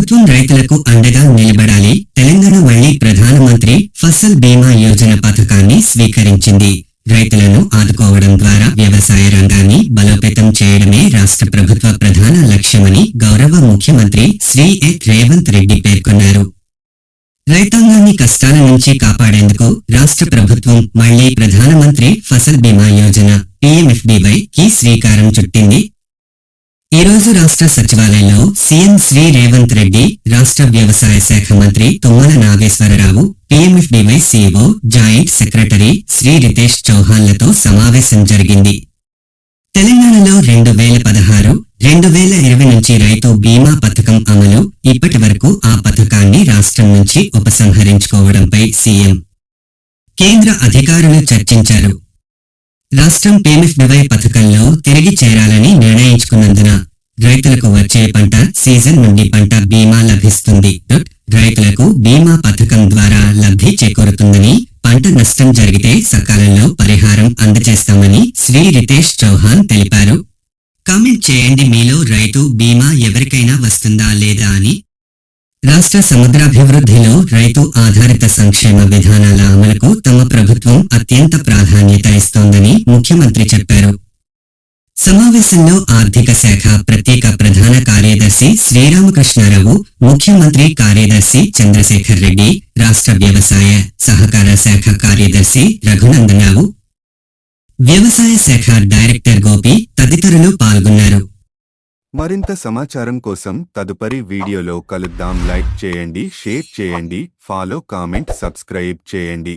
ప్రభుత్వం రైతులకు అండగా నిలబడాలి. తెలంగాణ మళ్లీ ప్రధానమంత్రి ఫసల్ బీమా యోజన పథకాన్ని స్వీకరించింది. రైతులను ఆదుకోవడం ద్వారా వ్యవసాయ రంగాన్ని బలోపేతం చేయడమే రాష్ట్ర ప్రభుత్వ ప్రధాన లక్ష్యమని గౌరవ ముఖ్యమంత్రి శ్రీ రేవంత్ రెడ్డి పేర్కొన్నారు. రైతాంగాన్ని కష్టాల నుంచి కాపాడేందుకు రాష్ట్ర ప్రభుత్వం మళ్లీ ప్రధానమంత్రి ఫసల్ బీమా యోజన PMFBY కి శ్రీకారం చుట్టింది. ఈ రోజు రాష్ట్ర సచివాలయంలో సీఎం శ్రీ రేవంత్ రెడ్డి, రాష్ట్ర వ్యవసాయ శాఖ మంత్రి Tummala Nageswara Rao, PMFBY CEO joint secretary Shri Ritesh చౌహాన్లతో సమావేశం జరిగింది. తెలంగాణలో 2016, 2020 నుంచి రైతు బీమా పథకం అమలు, ఇప్పటి వరకు ఆ పథకాన్ని రాష్ట్రం నుంచి ఉపసంహరించుకోవడంపై సీఎం, కేంద్ర అధికారులు చర్చించారు. రాష్ట్రం PMFBY పథకంలో తిరిగి చేరాలని నిర్ణయించుకున్నందున రైతులకు వచ్చే పంట సీజన్ నుండి పంట బీమా లభిస్తుంది. రైతులకు బీమా పథకం ద్వారా లబ్ధి చేకూరుతుందని, పంట నష్టం జరిగితే సకాలంలో పరిహారం అందజేస్తామని శ్రీ రితేష్ చౌహాన్ తెలిపారు. కామెంట్ చేయండి, మీలో రైతు బీమా ఎవరికైనా వస్తుందా లేదా అని. రాష్ట్ర సమగ్రాభివృద్ధిలో రైతు ఆధారిత సంక్షేమ విధానాల అమలుకు తమ ప్రభుత్వం అత్యంత ప్రాధాన్యత ఇస్తోందని ముఖ్యమంత్రి చెప్పారు. సమావేశంలో ఆర్థిక శాఖ ప్రత్యేక ప్రధాన కార్యదర్శి శ్రీరామకృష్ణారావు, ముఖ్యమంత్రి కార్యదర్శి చంద్రశేఖర్ రెడ్డి, రాష్ట్ర వ్యవసాయ సహకార శాఖ కార్యదర్శి రఘునందనరావు, వ్యవసాయ శాఖ డైరెక్టర్ గోపి తదితరులు పాల్గొన్నారు. మరింత సమాచారం కోసం తదుపరి వీడియోలో కలుద్దాం. లైక్ చేయండి, షేర్ చేయండి, ఫాలో, కామెంట్, సబ్స్క్రైబ్ చేయండి.